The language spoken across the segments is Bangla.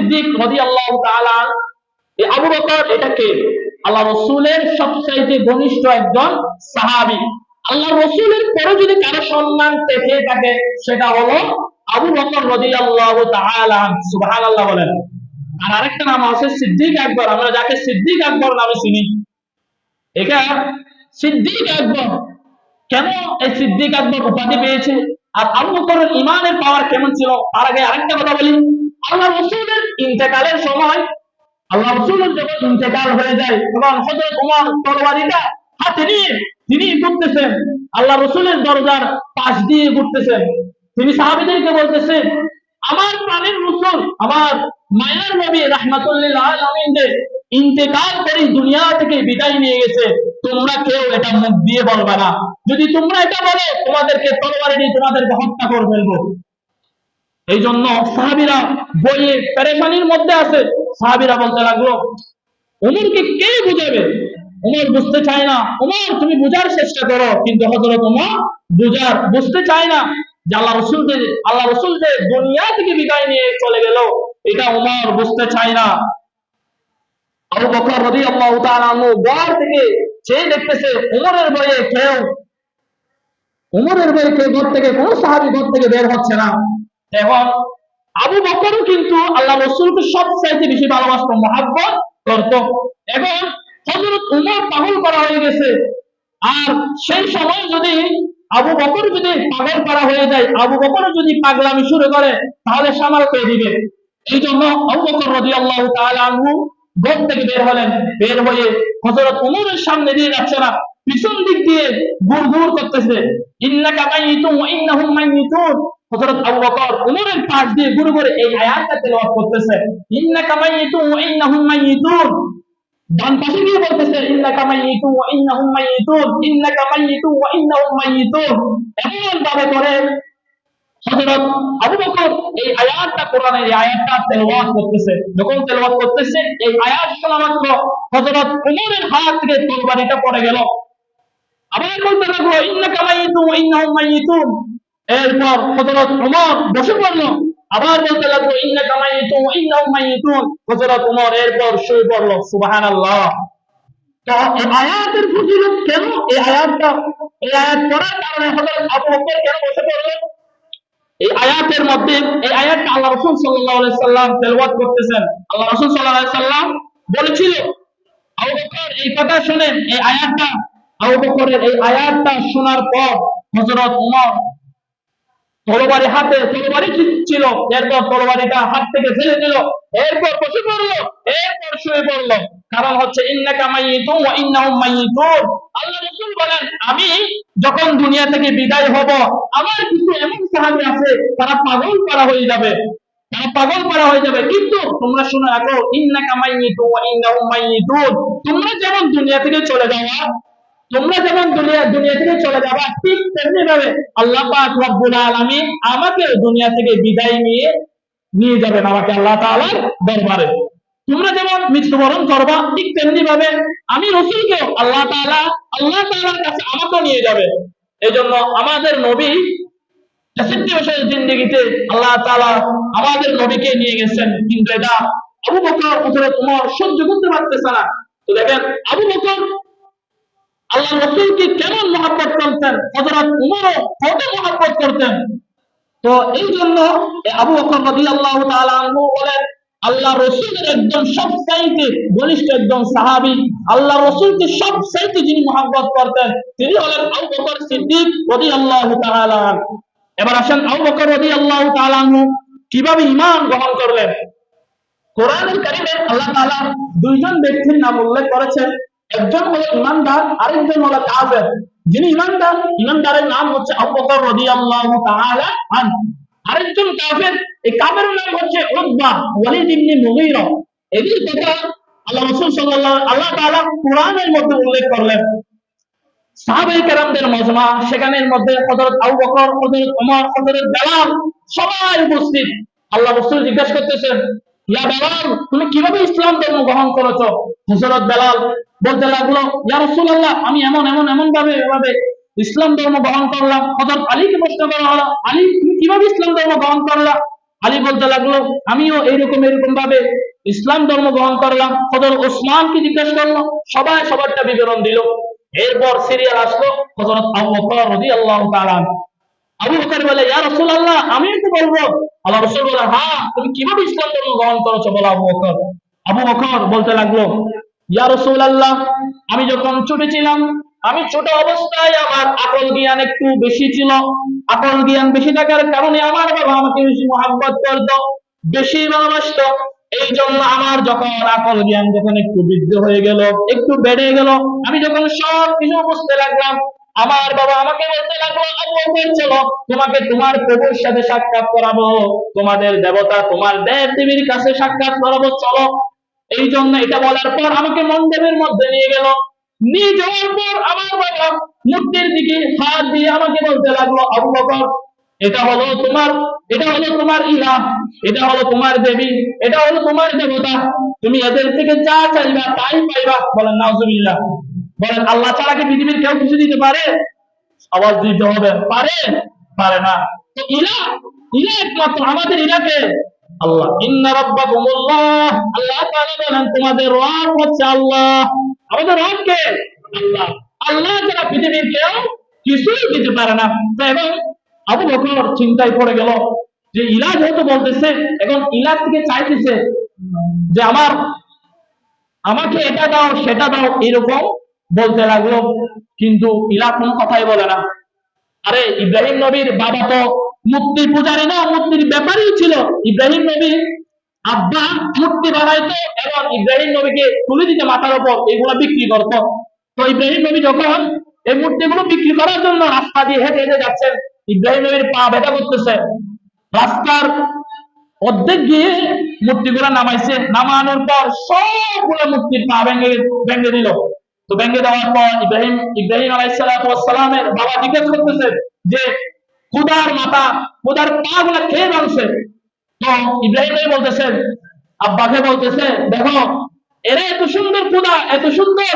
সিদ্দিক রাদিয়াল্লাহু তাআলা এই আবু বকর এটা কে? আল্লাহ রাসূলের সবচাইতে ঘনিষ্ঠ একজন সাহাবী। আল্লাহ রাসূলের পরে যদি কারো সম্মান পেতে থাকে সেটা হলো আবু বকর রাদিয়াল্লাহু তাআলা। সুবহানাল্লাহ বলেন। আর আরেকটা নাম আছে সিদ্দিক আকবর, আমরা যাকে সিদ্দিক আকবর নামে চিনি। এটা সিদ্দিক আকবর কেন এই সিদ্দিক আকবর উপাধি পেয়েছে আর আবু বকরের ইমানের পাওয়ার কেমন ছিল? তার আগে আরেকটা কথা বলি, আল্লাহ রাসূলের ইন্তেকালের সময় আল্লাহ রাসূলের যখন ইন্তেকাল হয়ে যায় তখন হযরত ওমর তরবারিটা হাতে নিয়ে তিনি ঘুরতেছেন, আল্লাহ রাসূলের দরজার পাশ দিয়ে ঘুরতেছেন। তিনি সাহাবীদেরকে বলতেছেন, আমার প্রাণের রাসূল, আমার মায়ার নবী রাহমাতুল লিল আলামিন যে ইন্তেকাল করে দুনিয়া থেকে বিদায় নিয়ে গেছে, তোমরা কেউ এটা মুখ দিয়ে বলবা না। যদি তোমরা এটা বলো তোমাদেরকে তরবারি দিয়ে তোমাদেরকে হত্যা করে ফেলবো। এই জন্য সাহাবীরা বইয়ে পেরেশানির মধ্যে আছে। সাহাবীরা বলতে লাগলো, ওমরকে কে বুঝাবে? ওমর বুঝতে চায় না। ওমর তুমি বুঝার চেষ্টা করো। কিন্তু হযরত ওমর বুঝতে চায় না যে আল্লাহ রাসূল যে দুনিয়া থেকে বিদায় নিয়ে চলে গেল, এটা ওমর বুঝতে চায় না। আবু বকর রাদিয়াল্লাহু তাআলা আনহু ঘর থেকে চেয়ে দেখতেছে ওমরের ভয়ে কেউ ঘর থেকে কোন সাহাবী ঘর থেকে বের হচ্ছে না। এখন আবু বকরও কিন্তু আল্লাহ রাসূলকে সবচাইতে বেশি ভালোবাসতো, মহব্বত করত। এখন হযরত ওমর পাগল করা হয়ে গেছে। আর সেই সময় যদি আবু বকর যদি পাগল করা হয়ে যায়, আবু বকর যদি পাগলামি শুরু করে তাহলে সামাল কে দিবে? এই জন্য আবু বকর রাদিয়াল্লাহু তাআলা আনহু ঘর থেকে বের হলেন। বের হয়ে হযরত ওমরের সামনে দিয়ে যাচ্ছে না, পিছন দিক দিয়ে গুড়গুড় করতেছে, ইন্নাকা মাইয়িতুন ওয়া ইন্নাহুম মাইয়িতুন। হযরত আবু বকর ওমরের পাশ দিয়ে ঘুরে ঘুরে এই আয়াতটা তেলাওয়াত করতেছে, ইন্নাকা মাইয়িতুন ওয়া ইন্নাহুম মাইয়িতুন। ডান পাশে গিয়ে বলতেছে, ইন্নাকা মাইয়িতুন ওয়া ইন্নাহুম মাইয়িতুন, ইন্নাকা মাইয়িতুন ওয়া ইন্নাহুম মাইয়িতুন। এমন ভাবে করে হযরত আবু বকর এই আয়াতটা, কোরআনের এই আয়াতটা তেলাওয়াত করতেছে। যখন তেলাওয়াত করতেছে এই আয়াত শোনা মাত্র হযরত ওমরের হাত থেকে তরবারিটা পড়ে গেল। আবার বলতে লাগলো, ইন্নাকা মাইয়িতুন ওয়া ইন্নাহুম মাইয়িতুন। এরপর হযরত ওমর বসে পড়ল। আবার বলতে লাগলো, ইন্নাকা মাইয়িতুন ওয়া ইন্নাহুম মাইয়িতুন। হযরত ওমর এরপর শুয়ে পড়ল। সুবহানাল্লাহ। তো এই আয়াতের ফজিলত কেন? এই আয়াত পড়ার কারণে হযরত আবু বকর কেন বসে পড়ল? এই আয়াতের মধ্যে, এই আয়াতটা আল্লাহ রাসূল সাল্লাল্লাহু আলাইহি সাল্লাম তেলাওয়াত করতেছেন। আল্লাহ রাসূল সাল্লাল্লাহু আলাইহি সাল্লাম বলেছিল, আবু বকর এই কথা শুনেন, এই আয়াতটা, আবু বকরের এই আয়াতটা শোনার পর হযরত ওমর তরবারি ছিল, এরপর তরবারিটা হাত থেকে ফেলে দিল, এরপর বসে পড়ল, এরপর শুয়ে পড়ল। কারণ হচ্ছে ইন্নাকা মাইয়িতুন ওয়া ইন্নাহুম মাইয়িতুন। আল্লাহ রাসূল বলেন, আমি যখন দুনিয়া থেকে বিদায় হব, আমার কিছু এমন সাহাবী আছে তারা পাগল করা হয়ে যাবে, কিন্তু তোমরা শুনে রাখো, ইন্নাকা মাইয়িতুন ওয়া ইন্নাহুম মাইয়িতুন। তোমরা যেমন দুনিয়া থেকে চলে যাবা, ঠিক তেমনি ভাবে আল্লাহ পাক রব্বুল আলামিন আমাকে দুনিয়া থেকে বিদায় নিয়ে যাবেন, আমাকে আল্লাহ তাআলার দরবারে। তোমরা যেমন মৃত্যুবরণ করবা, ঠিক তেমনি ভাবে আমি রাসূলকে আল্লাহ তাআলার কাছে আমাকে নিয়ে যাবে। এজন্য আমাদের নবী 63 বছরের জিন্দেগিতে আল্লাহ তাআলা আমাদের নবীকে নিয়ে গেছেন, কিন্তু এটা আবু বকর হযরত ওমর সহ্য করতে পারতেছে না। তো দেখেন আবু বকর আল্লাহ রাসূলকে কেমন মহব্বত করতেন, হযরত ওমরও কত মহব্বত করতেন। তো এই জন্য আবু বকর রাদিয়াল্লাহু তাআলা আনহু বলেন, আল্লাহ রাসূলের একদম সবচাইতে ঘনিষ্ঠ একজন সাহাবী, আল্লাহ রাসূলকে সবচাইতে যিনি মহব্বত করতেন তিনি হলেন আবু বকর সিদ্দিক রাদিয়াল্লাহু তাআলা। এবার আসেন আবু বকর রাদিয়াল্লাহু তাআলা আনহু কিভাবে ঈমান গ্রহণ করলেন। কোরআনুল কারীমে আল্লাহ তাআলা দুইজন ব্যক্তির নাম উল্লেখ করেছেন, একজন হলো ঈমানদার, আরেকজন হলো কাফের। যিনি ঈমানদারের নাম হচ্ছে আবু বকর রাদিয়াল্লাহু তাআলা আনহু। আরেকজন কাফের, এই কাফেরের নাম হচ্ছে উতবা ওয়ালিদ ইবনে মুগীরা। এদের কথা আল্লাহ তাআলা কোরআনের মধ্যে উল্লেখ করলেন। সাহাবায়ে কেরামদের মজমা, সেখানের মধ্যে হযরত আবু বকর, হযরত ওমর, হযরত বেলাল সবাই উপস্থিত। আল্লাহ রাসূল জিজ্ঞাসা করতেছেন, ইয়া বেলাল, তুমি কিভাবে ইসলাম ধর্ম গ্রহণ করেছো? হযরত বেলাল বলতে লাগলো, ইয়া রাসূলুল্লাহ, আমি এমন ভাবে ইসলাম ধর্ম গ্রহণ করলাম। হযরত আলীকে প্রশ্ন করা হলো, আলী তুমি কিভাবে ইসলাম ধর্ম গ্রহণ করলা? আলী বলতে লাগলো, আমিও এইরকম এরকম ভাবে ইসলাম ধর্ম গ্রহণ করলাম। হযরত ওসমানকে জিজ্ঞেস করলো, সবাই সবারটা বিবরণ দিল। এরপর সিরিয়াল আসলো হযরত আবু বকর রাদিয়াল্লাহু তাআলা। আবু বকর বলে, ইয়া রাসূলুল্লাহ, আমিও তো বলবো। আল্লাহ রাসূল বলে, হ্যাঁ, তুমি কিভাবে ইসলাম ধর্ম গ্রহণ করেছো বলো আবু বকর। আবু বকর বলতে লাগলো, ইয়া রাসূলুল্লাহ, আমি যখন ছোট ছিলাম, আমি ছোট অবস্থায় আমার আকল জ্ঞান একটু বেশি ছিল। আকল জ্ঞান বেশি থাকার কারণে আমার বাবা আমাকে বেশি মহব্বত করতো, বেশি ভালোবাসতো। এই জন্য আমার যখন আকল জ্ঞান যখন একটু বৃদ্ধি হয়ে গেল, একটু বেড়ে গেল, আমি যখন সব কিছু বুঝতে লাগলাম, আমার বাবা আমাকে বলতে লাগলো, আবু বকর, চলো তোমাকে তোমার প্রভুর সাথে সাক্ষাৎ করাবো, তোমাদের দেবতা, তোমার দেব দেবীর কাছে সাক্ষাৎ করাবো, চলো। এই জন্য এটা বলার পর আমাকে মণ্ডপের মধ্যে নিয়ে গেল। নিয়ে যাওয়ার পর আমার বাবা মূর্তির দিকে হাত দিয়ে আমাকে বলতে লাগলো, আবু বকর, এটা হলো তোমার, এটা হলো তোমার ইলাহ, এটা হলো তোমার দেবী, এটা হলো তোমার দেবতা। তুমি এদের থেকে যা চাইবা তাই পাইবা। বলেন নাউজুবিল্লাহ। বলেন, আল্লাহ ছাড়া কি পৃথিবীর কেউ কিছু দিতে পারে? আওয়াজ দিতে হবে, পারে? পারে না। তো ইলাহ, ইলাহ একমাত্র আমাদের ইলাহকে আল্লাহ। ইন্না রাব্বাকুমুল্লাহ, আল্লাহ তাআলা বলেন তোমাদের রব হচ্ছে আল্লাহ। আমাদের রব কে? আল্লাহ। আল্লাহ ছাড়া পৃথিবীর কেউ কিছুই দিতে পারে না। তো এবং আবু বকর চিন্তায় পড়ে গেল যে ইলাহ যেহেতু বলতেছে, এখন ইলাহ থেকে চাইতেছে যে আমাকে এটা দাও সেটা দাও, এরকম বলতে লাগলো। কিন্তু ইলাহ কোনো কথাই বলে না। আরে ইব্রাহিম নবীর বাবা তো মূর্তি পূজারী না, মূর্তির ব্যাপারই ছিল। ইব্রাহিম নবীর আব্বা মূর্তি বানাইতো এবং ইব্রাহিম নবীকে তুলে দিতে মাথার উপর এগুলো বিক্রি করতো। তো ইব্রাহিম নবী যখন এই মূর্তিগুলো বিক্রি করার জন্য রাস্তা দিয়ে হেঁটে হেঁটে যাচ্ছেন, ইব্রাহিম নবীর পা ব্যথা করতেছে। রাস্তার অর্ধেক গিয়ে মূর্তিগুলো নামাইছে, নামানোর পর সবগুলো মূর্তির পা ভেঙে ভেঙে দিল। তো ভেঙে দেওয়ার পর ইব্রাহিম ইব্রাহিম আলাইহিসসালামের বাবা জিজ্ঞেস করতেছে যে খুদার মাথা, খুদার পা গুলা খেয়ে ভাঙছে। তো ইব্রাহিম নবী বলতেছেন, আব্বাকে বলতেছে, দেখো এরা এত সুন্দর খুদা, এত সুন্দর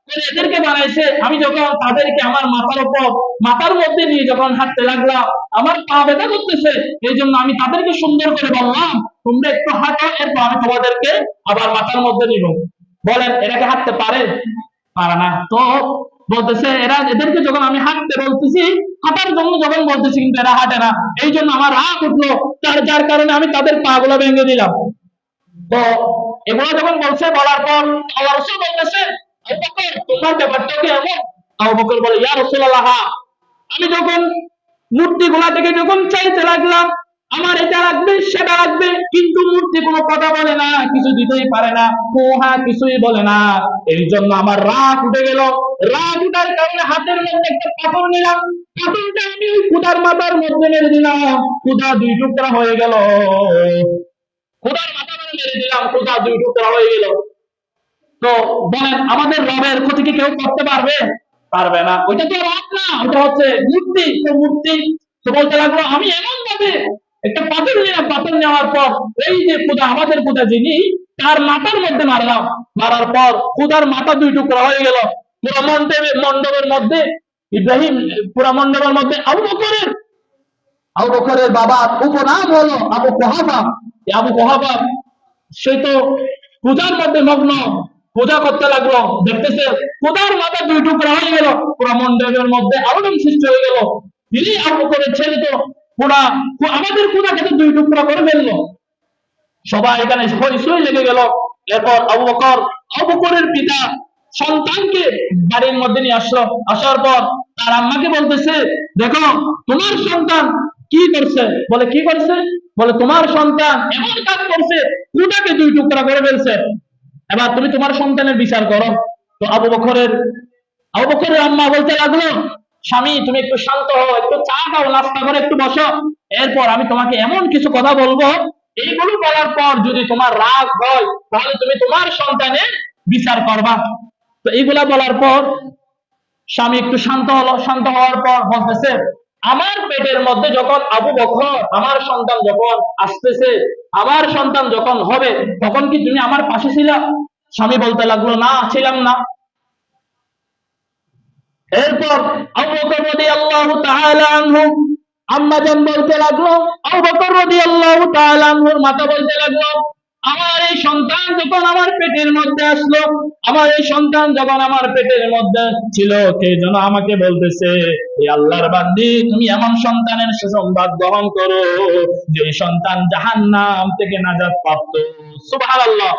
করে এদেরকে বানাইছে, আমি যখন তাদেরকে আমার মাথার উপর, মাথার মধ্যে নিয়ে যখন হাঁটতে লাগলাম, আমার পা ব্যথা করতেছে। এই জন্য আমি তাদেরকে সুন্দর করে বললাম, তোমরা একটু হাঁটো, এরপর আমি তোমাদেরকে আবার মাথার মধ্যে নিব। বলেন, এটাকে হাঁটতে পারে? পারে না। তো বলতেছে, এরা এদেরকে যখন আমি হাঁটতে বলতেছি, হাঁটার জন্য যখন বলতেছি, কিন্তু এরা হাঁটে না। এই জন্য আমার রাগ উঠলো, যার কারণে আমি তাদের পা গুলো ভেঙে দিলাম। তো এগুলো যখন বলছে, বলার পর আল্লাহ রাসূল বলতেছে, আবু বকর, তোমার ব্যাপারটা কি এমন? আবু বকর বলে, ইয়া রাসূলুল্লাহ, আমি যখন মূর্তিগুলা থেকে যখন চাইতে লাগলাম আমার এটা লাগবে সেটা লাগবে, কিন্তু মূর্তি কোনো কথা বলে না, কিছু দিতেই পারে না, কোহা কিছুই বলে না। এই জন্য আমার রাগ উঠে গেল। রাগ উঠার কারণে হাতের মধ্যে একটা পাথর নিলাম, পাথরটা আমি ওই খুদার মাথার মধ্যে মেরে দিলাম। খুদা দুই টুকরা হয়ে গেল। খুদার মাথা মেরে দিলাম, খুদা দুই টুকরা হয়ে গেল। তো বলেন, আমাদের রবের ক্ষতি কি কেউ করতে পারবে? পারবে না। ওইটা তো রব না, ওটা হচ্ছে মূর্তি। তো মূর্তি তো বলতে লাগলো, আমি এমন ভাবে একটা পাথর নিলাম, পাথর নেওয়ার পর এই যে খুদা, আমাদের খুদা যিনি, তার মাথার মধ্যে মারলাম। মারার পর খুদার মাথা দুই টুকরা হয়ে গেল। পুরো মণ্ডপের মধ্যে ইব্রাহিম, পুরো মণ্ডপের মধ্যে আবু বকরের বাবার উপনাম হলো আবু কুহাফা। আবু কুহাফা সে তো পূজার মধ্যে মগ্ন, পূজা করতে লাগলো। দেখতেছে পূজার মাথা দুই টুকরা হয়ে গেল, পুরা মণ্ডপের মধ্যে আলোড়ন সৃষ্টি হয়ে গেল। তিনি আবু বকরের ছেলে তো পুরা আমাদের পূজাকে তো দুই টুকরা করে ফেললো। সবাই এখানে হইচই লেগে গেল। এরপর আবু বকরের পিতা সন্তানকে বাড়ির মধ্যে নিয়ে আসলো। আসার পর তার আম্মাকে বলতেছে, দেখো তোমার সন্তান কি করছে। বলে, কি করছে? বলে, তোমার সন্তান এমন কাজ করছে, খুদাকে দুই টুকরা করে ফেলছে। এবার তুমি তোমার সন্তানের বিচার করো। তো আবু বকরের আম্মা বলতে লাগলো, স্বামী তুমি একটু শান্ত হও, একটু চা খাও, নাস্তা করে একটু বসো, এরপর আমি তোমাকে এমন কিছু কথা বলবো, এইগুলো বলার পর যদি তোমার রাগ হয় তাহলে তুমি তোমার সন্তানের বিচার করবা। তো এইগুলা বলার পর স্বামী একটু শান্ত হলো। শান্ত হওয়ার পর বলতেছে, আমার পেটের মধ্যে যখন আবু বকর, আমার সন্তান যখন আসতেছে, আমার সন্তান যখন হবে, তখন কি তুমি আমার পাশে ছিলা? স্বামী বলতে লাগলো, না, ছিলাম না। এরপর আবু বকর রাদিয়াল্লাহু তাআলা আনহু আম্মা জান বলতে লাগলো, আবু বকর রাদিয়াল্লাহু তাআলা আনহুর মাতা বলতে লাগলো, আমার এই সন্তান যখন আমার পেটের মধ্যে আসলো, আমার এই সন্তান যখন আমার পেটের মধ্যে ছিল, কে যেন আমাকে বলতেছে, এই আল্লাহর বান্দি তুমি এমন সন্তানের সুসংবাদ গ্রহণ করো যে সন্তান জাহান্নাম থেকে নাজাত প্রাপ্ত। সুবহানাল্লাহ।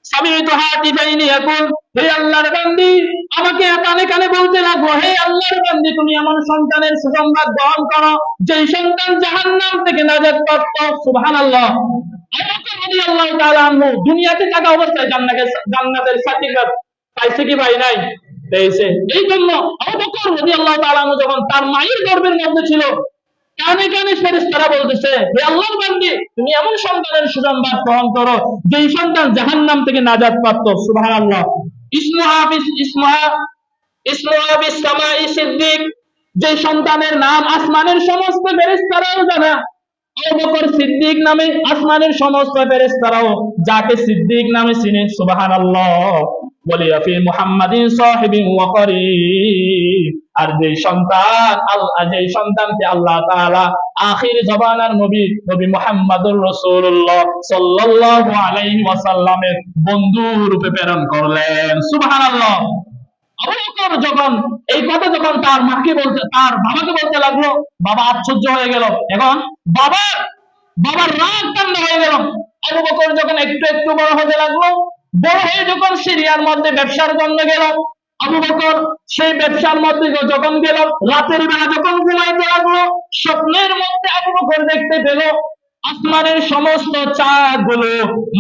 সামিউতু হাতিবাইনি ইয়াকুল, হে আল্লাহর বান্দি, আমাকে কানে কানে বলতে লাগলো, হে আল্লাহর বান্দি তুমি এমন সন্তানের সুসংবাদ গ্রহণ করো যে সন্তান জাহান্নাম থেকে নাজাত প্রাপ্ত। সুবহানাল্লাহ। আবু বকর রাদিয়াল্লাহু তাআলা আনহু দুনিয়াতে থাকা অবস্থায় জান্নাতের সার্টিফিকেট পাইছে কি পাই নাই? পেয়েছে। এই জন্য আবু বকর রাদিয়াল্লাহু তাআলা আনহু যখন তার মায়ের গর্ভের মধ্যে ছিল, কানে কানে ফেরেশতারা বলতেছে, হে আল্লাহর বান্দি তুমি এমন সন্তানের সুসংবাদ গ্রহণ করো যেই সন্তান জাহান্নাম থেকে নাজাত প্রাপ্ত। সুবহানাল্লাহ। ইসমুহা বিস সামাই সিদ্দিক, যে সন্তানের নাম আসমানের সমস্ত ফেরেশতারাও জানে। আবু বকর সিদ্দিক নামে আসমানের সমস্ত ফেরেশতারাও যাকে সিদ্দিক নামে চিনে। সুবহানাল্লাহ। বলিয়া ফি মুহাম্মাদিন সাহিবিন ওয়া করিম, আর যেই সন্তানকে আল্লাহ তাআলা আখির জমানার নবী মুহাম্মদুর রাসূলুল্লাহ সাল্লাল্লাহু আলাইহি ওয়াসাল্লামের বন্ধু রূপে প্রেরণ করলেন। সুবহানাল্লাহ। আবু বকর যখন এই কথা যখন তার বাবাকে বলতে লাগলো, বাবা আশ্চর্য হয়ে গেল। এখন বাবার রাগ ঠান্ডা হয়ে গেল। আবু বকর যখন একটু একটু বড় হতে লাগলো, বড় হয়ে যখন সিরিয়ার মধ্যে ব্যবসার জন্য গেল, আবু বকর সেই ব্যবসার মধ্যে যখন গেল, রাতের বেলা যখন ঘুমাইতে লাগলো, স্বপ্নের মধ্যে আবু বকর দেখতে পেল আসমানের সমস্ত চাঁদ গুলো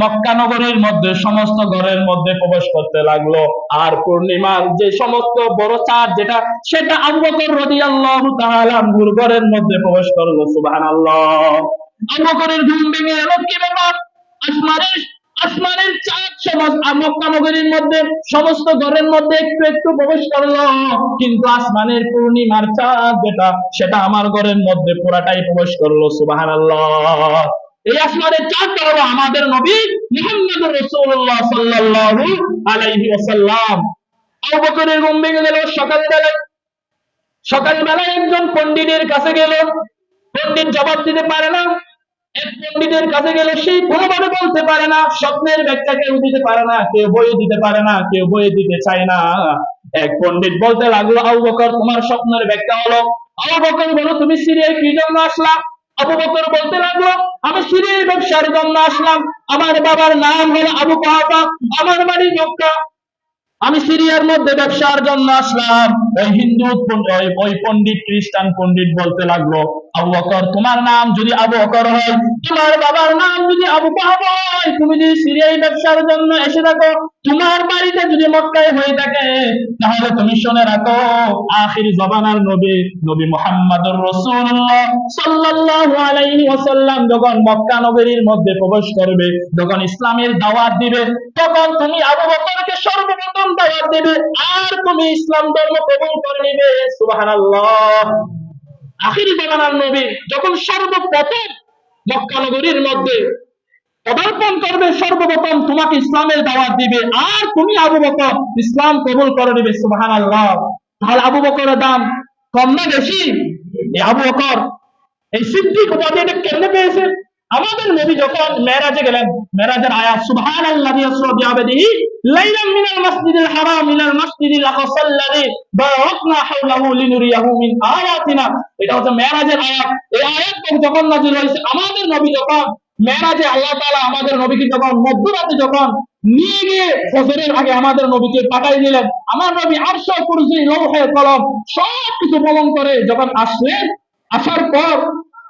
মক্কা নগরের মধ্যে সমস্ত ঘরের মধ্যে প্রবেশ করতে লাগলো। আর পূর্ণিমার যে সমস্ত বড় চাঁদ সেটা আবু বকর রাদিয়াল্লাহু তাআলা আনহুর ঘরের মধ্যে প্রবেশ করলো। সুবহানাল্লাহ। আবু বকরের ঘুম ভেঙে গেল, কি ব্যাপার? আসমানের চাঁদ মক্কা নগরীর মধ্যে সমস্ত ঘরের মধ্যে একটু একটু প্রবেশ করলো, কিন্তু আসমানের পূর্ণিমার চাঁদ সেটা আমার ঘরের মধ্যে পুরাটাই প্রবেশ করলো। সুবহানাল্লাহ। এই আসমানের চাঁদটা হলো আমাদের নবী মুহাম্মদুর রাসূলুল্লাহ সাল্লাল্লাহু আলাইহি ওয়াসাল্লাম। আবু বকরের ঘুম ভেঙে গেল। সকালবেলায় একজন পণ্ডিতের কাছে গেল। পণ্ডিত জবাব দিতে পারে না। এক পণ্ডিতের কাছে গেলে সেই কোনোভাবে বলতে পারে না, স্বপ্নের ব্যাখ্যা কেউ দিতে পারে না, কেউ বই দিতে পারে না, কেউ বই দিতে চায় না। এক পণ্ডিত বলতে লাগলো, আবু বকর তোমার স্বপ্নের ব্যাখ্যা হলো। আবু বকর বলো, তুমি সিরিয়ায় কি জন্য আসলা? আবু বকর বলতে লাগলো, আমি সিরিয়ায় ব্যবসার জন্য আসলাম। আমার বাবার নাম হলো আবু কুহাফা, আমার বাড়ি মক্কা। আমি সিরিয়ার মধ্যে ব্যবসার জন্য আসলাম। ওই পণ্ডিত খ্রিস্টান পণ্ডিত বলতে লাগলো, আবু বকর তোমার নাম যদি আবু বকর হয়, তোমার বাবার নাম যদি আবু কুহাফা হয়, তুমি যদি সিরিয়ায় ব্যবসার জন্য এসে থাকো, তোমার বাড়িতে যদি মক্কায় হয়ে থাকে, তাহলে তুমি শুনে রাখো আখির জমানার নবী মুহাম্মদুর রাসূলুল্লাহ সাল্লাল্লাহু আলাইহি ওয়াসাল্লাম যখন মক্কা নগরীর মধ্যে প্রবেশ করবে, যখন ইসলামের দাওয়াত দিবে, তখন তুমি আবু বকরকে সর্বপ্রথম দাওয়াত দিবে, আর তুমি ইসলাম ধর্ম কবুল করে নিবে। সুবহানাল্লাহ। আখির জামানার নবী যখন সর্বপ্রথম মক্কা নগরীর মধ্যে পদার্পণ করবে, সর্বপ্রথম তোমাকে ইসলামের দাওয়াত দিবে, আর তুমি আবু বকর ইসলাম কবুল করে নিবে। সুবহানাল্লাহ। তাহলে আবু বকরের দাম কম না বেশি? এই আবু বকর এই সিদ্দিক উপাধিটা কেমনে পেয়েছে? আমাদের নবী যখন মেরাজে গেলেন, মেরাজের আয়াত সুবহানাল্লাযী ইয়াসরা বিআবদিহি লাইলাম মিনাল মাসজিদিল হারাম ইলাল মাসজিদিল আকসাল্লাযী বারাকনা হাওলাহু লিনুরিয়াহু মিন আয়াতিনা, এটা হচ্ছে মেরাজের আয়াত। এই আয়াত যখন নাযিল হয়েছে, আমাদের নবী যখন মেরাজে আল্লাহ তাআলা আমাদের নবীকে যখন মধ্যরাতে যখন নিয়ে গিয়ে ফজরের আগে আমাদের নবীকে পাঠাই দিলেন, আমার নবী আরশ, কুরসি, লৌহে কলম সবকিছু বহন করে যখন আসলেন, আসার পর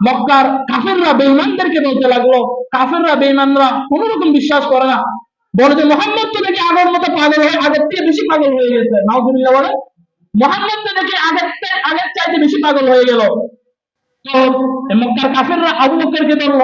মক্কার কাফেররা বেঈমানদেরকে বলতে লাগলো, কাফেররা বেঈমানরা কোন রকম বিশ্বাস করে না, বলে যে মোহাম্মদ তো দেখে আগের মতো পাগল হয়ে, আগের থেকে বেশি পাগল হয়ে গেছে। নাউজুবিল্লাহ বলে, মোহাম্মদ তো দেখে আগের চাইতে বেশি পাগল হয়ে গেল। তো মক্কার কাফেররা আবু বকরকে বলল,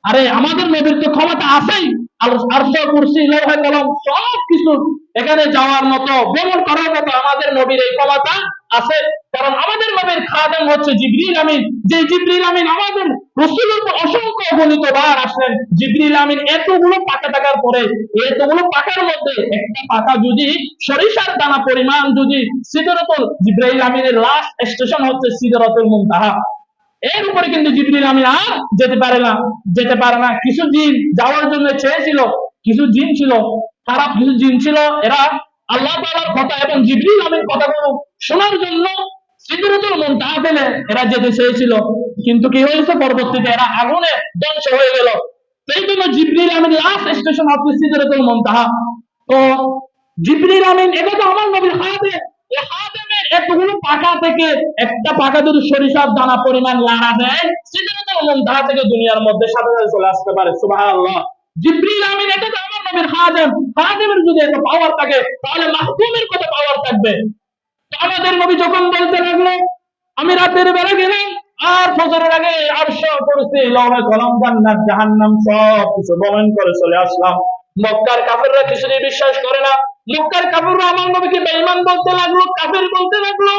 আরে আমাদের নবীর তো ক্ষমতা আছেই, আরশ, কুরসি, লৌহে কলম সবকিছু এখানে যাওয়ার মতো, ভ্রমণ করার মতো আমাদের নবীর এই ক্ষমতা আছে। কারণ আমাদের নবীর খাদেম হচ্ছে জিবরিল আমিন, যে জিবরিল আমিন আমাদের রাসূলের উপর অসংখ্য অগণিত বার আসলেন। জিবরিল আমিন এতগুলো পাকা থাকার পরে, এতগুলো পাকার মধ্যে একটা পাকা যদি সরিষার দানা পরিমাণ, যদি সিদরাতুল, জিবরাইল আমিনের লাস্ট স্টেশন হচ্ছে সিদরাতুল মুনতাহা। এর উপরে কিন্তু জিবরিল আমিন আর যেতে পারে না। কিছু জিন যাওয়ার জন্য চেয়েছিল, কিছু জিন ছিল, খারাপ কিছু জিন ছিল, এরা আল্লাহ তাআলার কথা এবং জিবরিল আমিন কথাগুলো শোনার জন্য সিদরাতুল মুনতাহা পেলে এরা যেতে চেয়েছিল, কিন্তু কি হয়েছে, পরবর্তীতে এরা আগুনে ধ্বংস হয়ে গেল। সেই জন্য জিবরিল আমিন লাস্ট স্টেশন হচ্ছে সিদরাতুল মুনতাহা। তো জিবরিল আমিন এটা তো আমার নবীর খাদেম, এই খাদেমের এতগুলো পাকা থেকে একটা পাকা যদি সরিষার দানা পরিমাণ লাড়া দেয়, সিদরাতুল মুনতাহা থেকে দুনিয়ার মধ্যে সাথে সাথে চলে আসতে পারে। সুবহানাল্লাহ। জিবরিল আমিন এটা তো আমার নবীর খাদেম, খাদেমের যদি এত পাওয়ার থাকে তাহলে মাহতুমের কত পাওয়ার থাকবে। আমাদের নবী যখন বলতে লাগলো, আমি রাতের বেলা গেলাম আর ফজরের আগে আরশ কুরসি লৌহে কলম জান্নাত জাহান্নাম সব কিছু ভ্রমণ করে চলে আসলাম। মক্কার কাফেররা কিছুতেই বিশ্বাস করে না। মক্কার কাফেররা আমার নবীকে বেঈমান বলতে লাগলো, কাফের বলতে লাগলো,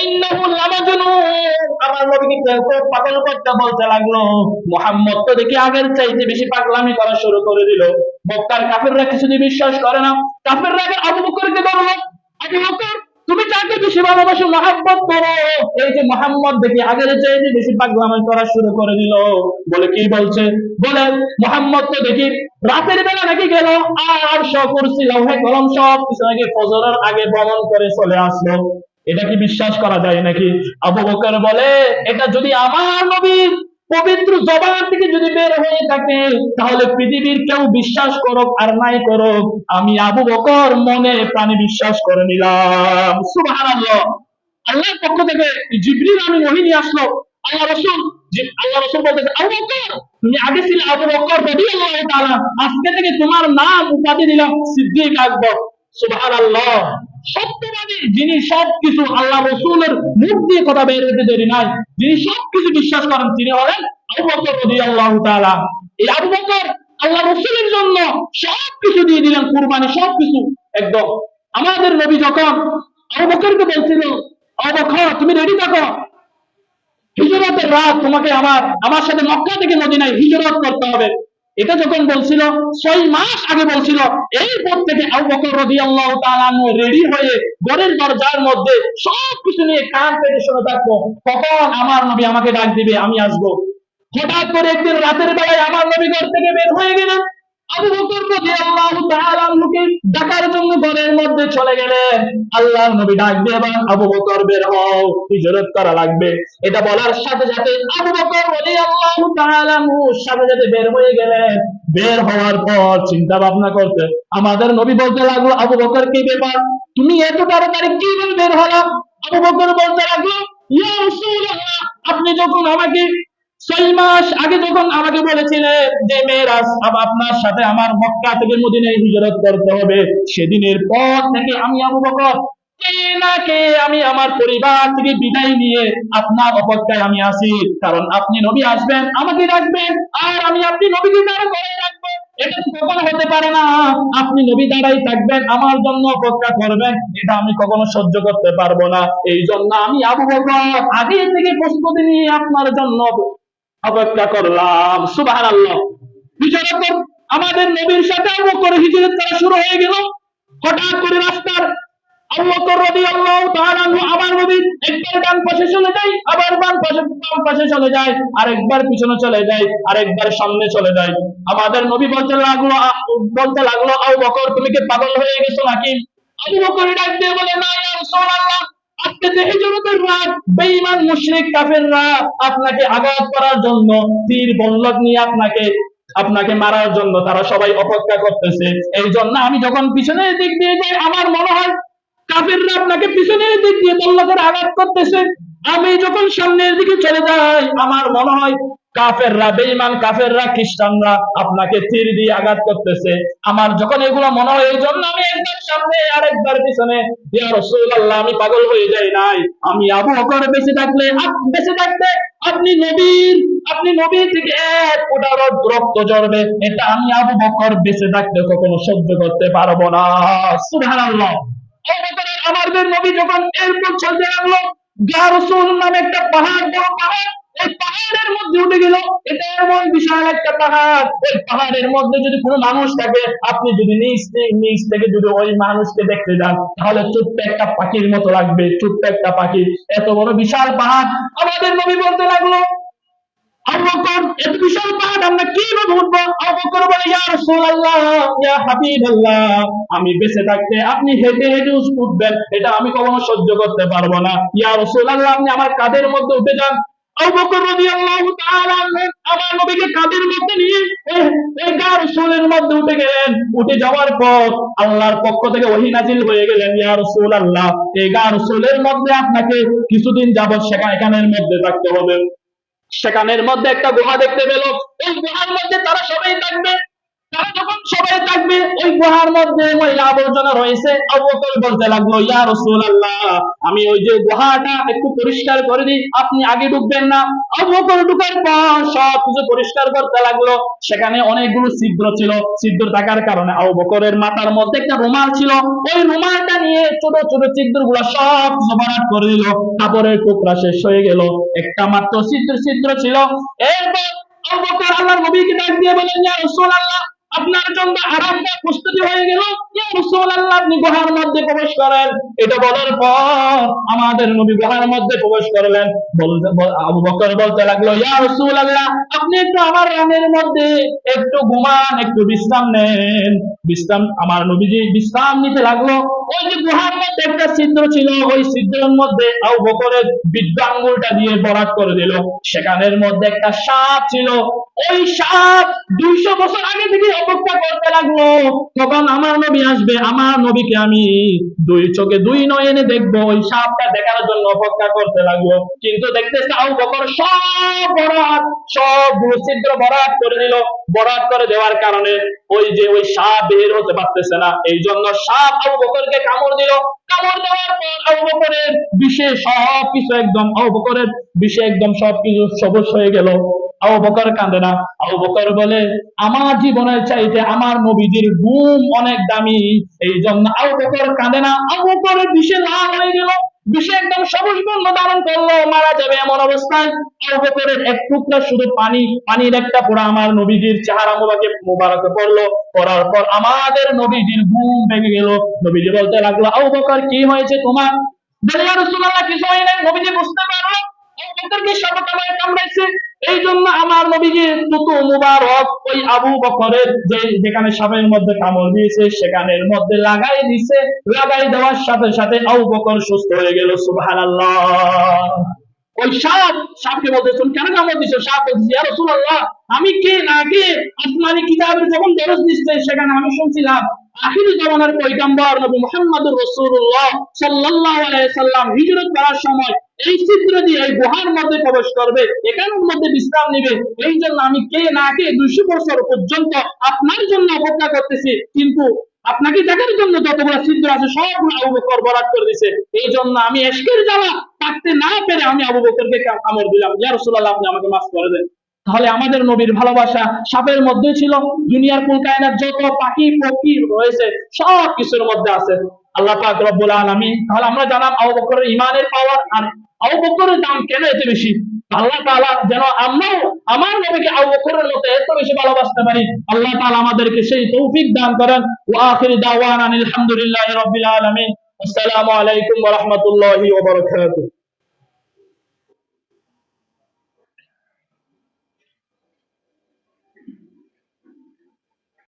ইন্নাহু লামাজনুন, আমার নবীকে পাগল করতে বলতে লাগলো। মুহাম্মদ তো দেখি আগের চাইতে বেশি পাগলামি করা শুরু করে দিল। মক্কার কাফেররা কিছুতেই বিশ্বাস করে না। কাফেররা আগে আবু বকরকে ধরলো, আবু বকর তুমি কাকে বেশি ভালোবাসো, মহাব্বত করো। এই যে মোহাম্মদ দেখি আগের চাইতে বেশি পাগলামি করা শুরু করে দিল। বলে কি বলছে, বলে মোহাম্মদ তো দেখি রাতের বেলা নাকি গেল আর সব করছিল লৌহে কলম সব কিছু নাকি ফজরের আগে ভ্রমণ করে চলে আসলো। এটা কি বিশ্বাস করা যায় নাকি? আবু বকর বলে, এটা যদি আমার নবীর পবিত্র জবান থেকে যদি বের হয়ে থাকে তাহলে পৃথিবীর কেউ বিশ্বাস করুক আর নাই করুক, আমি আবু বকর মনে প্রাণে বিশ্বাস করে নিলাম। সুবহানাল্লাহ। আল্লাহর পক্ষ থেকে জিবরিল আমিন ওহী নিয়ে আসলো। আল্লাহ রাসূল বলতেছে, আবু বকর তুমি আগে ছিলে আবু বকর রাদিয়াল্লাহু তাআলা, আজকে থেকে তোমার নাম উপাধি দিলাম সিদ্দিক আকবর। সুবহানাল্লাহ। সত্যবাদী যিনি সবকিছু আল্লাহ রাসূলের মুখ দিয়ে কথা বের হতে দেরি নাই, যিনি সবকিছু বিশ্বাস করেন তিনি হলেন আবু বকর রাদিয়াল্লাহু তাআলা। এই আবু বকর আল্লাহ রাসূলের জন্য সবকিছু দিয়ে দিলেন, কুরবানি সবকিছু একদম। আমাদের নবী যখন আবু বকরকে বলছিল, আবু বকর তুমি রেডি থাকো, হিজরতের রাত তোমাকে আমার সাথে মক্কা থেকে মদিনায় হিজরত করতে হবে, এটা যখন বলছিল 6 মাস আগে বলছিল, এরপর থেকে আবু বকর রাদিয়াল্লাহু তাআলা রেডি হয়ে ঘরের দরজার মধ্যে সবকিছু নিয়ে কান পেতে শুনে থাকবো, কখন আমার নবী আমাকে ডাক দিবে আমি আসবো। হঠাৎ করে একদিন রাতের বেলায় আমার নবী ঘর থেকে বের হয়ে গেলেন। আবু বকর রাদিয়াল্লাহু তাআলা আনহুকে ডাকার জন্য ঘরের মধ্যে চলে গেলেন। আল্লাহর নবী ডাক দিয়ে, আবু বকর বের হও, হিজরত করা লাগবে। এটা বলার সাথে সাথে আবু বকর রাদিয়াল্লাহু তাআলা আনহুর সাথে সাথে বের হয়ে গেলেন। বের হওয়ার পর চিন্তা ভাবনা করতে আমাদের নবী বলতে লাগলো, আবু বকর কি ব্যাপার, তুমি এত তাড়াতাড়ি কিভাবে বের হলো? আবু বকর বলতে লাগলো, ইয়া রাসূলুল্লাহ, আপনি যখন আমাকে 6 মাস আগে যখন আমাকে বলেছিলেন যে মেরাজ আপনার সাথে আমার মক্কা থেকে মদিনায় হিজরত করতে হবে, সেদিনের পর থেকে আমি আবু বকর কে না কে আমি আমার পরিবার থেকে বিদায় নিয়ে আপনার অপেক্ষায় আমি আছি, কারণ আপনি নবী আসবেন আমাকে ডাকবেন আর আমি আপনি নবীকে দাঁড়া করে রাখবো। এটা তো কখনো হতে পারে না, আপনি নবী দাঁড়াই থাকবেন আমার জন্য অপেক্ষা করবেন, এটা আমি কখনো সহ্য করতে পারবো না। এই জন্য আমি আবু বকর আগে থেকে প্রস্তুতি নিয়ে আপনার জন্য অপেক্ষা করলাম। সুবহানাল্লাহ। হিজরত আমাদের নবীর সাথে আবু বকর হিজরত করা শুরু হয়ে গেল। হঠাৎ করে রাস্তার আবু বকর রাদিয়াল্লাহু তাআলা আনহু আমার নবী একবার ডান পাশে চলে যায়, আবার বাম পাশে চলে যায়, আরেকবার পিছনে চলে যায়, আরেকবার সামনে চলে যায়। আমাদের নবী বলতে লাগলো আবু বকর তুমি কি পাগল হয়ে গেছো নাকি? আবু বকর ডাক দিয়ে বলে, না ইয়া রাসূলুল্লাহ, আজকে যে হিজরতের রাত বেঈমান মুশরিক কাফেররা আপনাকে আঘাত করার জন্য তীর বল্লম নিয়ে আপনাকে মারার জন্য তারা সবাই অপেক্ষা করতেছে। এই জন্য আমি যখন পিছনের দিক দিয়ে যাই আমার মনে হয় কাফেররা আপনাকে পিছনের দিক দিয়ে বল্লমের আঘাত করতেছে। আমি যখন সামনের দিকে চলে যাই আমার মনে হয় কাফেররা, বেঈমান কাফেররা, খ্রিস্টানরা আপনাকে তীর দিয়ে আঘাত করতেছে। আমার যখন এগুলো মনে হয় এই জন্য আমি একবার সামনে আর একবার পিছনে। ইয়া রাসূলুল্লাহ, আমি পাগল হয়ে যাই নাই, আমি আবু বকর বেঁচে থাকতে আপনি নবীর থেকে এক ফোঁটা রক্ত ঝরবে, এটা আমি আবু বকর বেঁচে থাকতে কখনো সহ্য করতে পারবো না। সুবহানাল্লাহ। আমাদের নবী যখন এরপর চলতে লাগলো, গারসুল নামে একটা পাহাড়, বড় পাহাড়, ওই পাহাড়ের মধ্যে উঠে গেল। এটা এমন বিশাল একটা পাহাড়, ওই পাহাড়ের মধ্যে যদি কোনো মানুষ থাকে, আপনি যদি নিচ থেকে যদি ওই মানুষকে দেখতে যান, তাহলে ছোট্ট একটা পাখির মতো লাগবে, ছোট্ট একটা পাখি। এত বড় বিশাল পাহাড়। আমাদের নবী বলতে লাগলো, আবু বকর, এত বিশাল পাহাড় আমরা কিভাবে উঠবো? আবু বকর বলে, ইয়া রাসূলুল্লাহ, ইয়া হাবিবাল্লাহ, আমি বেঁচে থাকতে আপনি হেঁটে হেঁটে উঠবেন, এটা আমি কখনো সহ্য করতে পারবো না। ইয়া রাসূলুল্লাহ, আপনি আমার কাঁধের মধ্যে উঠে যান। আবু বকর রাদিয়াল্লাহু তাআলা আনহু আমার নবীকে কাঁধের মধ্যে নিয়ে এই গার সোলের মধ্যে উঠে গেলেন। উঠে যাওয়ার পর আল্লাহর পক্ষ থেকে ওহী নাজিল হয়ে গেলেন, ইয়া রাসূলুল্লাহ, এই গার সোলের মধ্যে আপনাকে কিছুদিন যাবত এখানের মধ্যে থাকতে হবে। সেখানের মধ্যে একটা গুহা দেখতে পেল। ওই গুহার মধ্যে তারা সবাই থাকবে। তারা যখন সবাই থাকবে, ওই গুহার মধ্যে ময়লা আবর্জনা রয়েছে। আবু বকর বলতে লাগলো, ইয়া রাসূলুল্লাহ, আমি ওই যে গুহাটা একটু পরিষ্কার করে দিই, আপনি আগে ঢুকবেন না? আবু বকর ঢুকার পর সব কিছু পরিষ্কার করতে লাগলো। সেখানে অনেকগুলো ছিদ্র ছিল। ছিদ্র থাকার কারণে আবু বকরের মাথার মধ্যে একটা রুমাল ছিল। ওই রুমালটা নিয়ে ছোট ছোট ছিদ্রগুলো সব কিছু ভরাট করে দিল। কাপড়ের টুকরা শেষ হয়ে গেল, একটা মাত্র ছিদ্র ছিল। এরপর আবু বকর আল্লাহর নবীকে ডাক দিয়ে বলেন, ইয়া রাসূলুল্লাহ, আপনার জন্য আরামটা প্রস্তুতি হয়ে গেল, ইয়া রাসূলুল্লাহ, আপনি গুহার মধ্যে প্রবেশ করেন। এটা বলার পর আমাদের নবী গুহার মধ্যে প্রবেশ করলেন। আবু বকর বলতে লাগলো, ইয়া রাসূলুল্লাহ, আপনি একটু আমার রানের মধ্যে একটু ঘুমান, একটু বিশ্রাম নেন। বিশ্রাম, আমার নবীজি বিশ্রাম নিতে লাগলো। ওই যে গুহার মধ্যে একটা ছিদ্র ছিল, ওই ছিদ্রের মধ্যে আবু বকরের বৃদ্ধ আঙ্গুলটা দিয়ে ভরাট করে দিল। সেখানের মধ্যে একটা সাপ ছিল। ওই সাপ 200 বছর আগে থেকে অপেক্ষা করতে লাগলো, তখন আমার নবী আসবে, আমার নবীকে আমি দুই চোখে দুই নয়নে দেখবো। ওই সাপটা দেখার জন্য অপেক্ষা করতে লাগলো। কিন্তু দেখতেছে আবু বকর সবগুলো ছিদ্র ভরাট করে দিল। ভরাট করে দেওয়ার কারণে ওই সাপ বের হতে পারতেছে না। এই জন্য সাপ আবু বকরকে কামড় দিল। কামড় দেওয়ার পর আবু বকরের বিষে সবকিছু একদম, আবু বকরের বিষে একদম সবকিছু সবুজ হয়ে গেল। আবু বকর কাঁদে না। আবু বকর বলে, আমার জীবনের চাইতে আমার নবীজির ঘুম অনেক দামি, এই জন্য আবু বকর কাঁদে না। আবু বকরের বিষে লাল হয়ে গেল, বিষে একদম সবুজ বর্ণ ধারণ করলো, মারা যাবে এমন অবস্থায়। আবু বকরের এক টুকরা শুধু পানির একটা ফোঁটা আমার নবীজির চেহারা মোবারকে পড়লো। পড়ার পর আমাদের নবীজির ঘুম ভেঙে গেল। নবীজি বলতে লাগলো, আবু বকর, কি হয়েছে তোমার? বলে, ইয়া রাসূলুল্লাহ, কিছু হয় নাই। নবীজি বুঝতে পারলো আবু বকরকে সাপ কামড়াইছে। এই জন্য আমার নবীজির থুতু মুবারক ওই আবু বকরের যেখানে সাপের মধ্যে কামড় দিয়েছে সেখানের মধ্যে লাগাই দিছে। লাগাই দেওয়ার সাথে সাথে আবু বকর সুস্থ হয়ে গেল। সুবহানাল্লাহ। ওই সাপকে বলতে, তুমি কেন কামড় দিছো? সাপ বলছে, ইয়া রাসূলুল্লাহ, আমি কে না কে আসমানি কিতাবের যখন দরজ দিচ্ছে সেখানে আমি শুনছিলাম আখিরি জামানার পয়গম্বর নবী মুহাম্মদুর রাসূলুল্লাহ সাল্লাল্লাহু আলাইহি সাল্লাম হিজরত করার সময় এই ছিদ্র দিয়ে এই গুহার মধ্যে প্রবেশ করবে, এখানের মধ্যে বিশ্রাম নিবে। এই জন্য আমি কে না কে 200 বছর পর্যন্ত আপনার জন্য অপেক্ষা করতেছি, কিন্তু আপনাকে দেখার জন্য যতগুলো ছিদ্র আছে সবগুলো আবু বকর বরাদ করে দিছে। এই জন্য আমি এশকের জ্বালা থাকতে না পেরে আমি আবু বকরকে কামড় দিলাম। ইয়া রাসূলুল্লাহ, আপনি আমাকে মাফ করে দেন। তাহলে আমাদের নবীর ভালোবাসা সাপের মধ্যে ছিল। দুনিয়ার কুল কায়নাত যত পাখি পক্ষী রয়েছে সব কিছুর মধ্যে আছে আল্লাহ পাক রব্বুল আলামিন। তাহলে আমরা জানাম আবু বকরের ইমানের পাওয়ার। আর আবু বকরের দাম কেন এত বেশি? আল্লাহ তাআলা যেন আমরাও আমার নবীকে আবু বকরের মতো এত বেশি ভালোবাসতে পারি, আল্লাহ তাআলা আমাদেরকে সেই তৌফিক দান করেন। ওয়া আখিরু দাওয়ানা আলহামদুলিল্লাহি রাব্বিল আলামিন। আসসালামু আলাইকুম ওয়া রাহমাতুল্লাহি ওয়া বারাকাতুহু।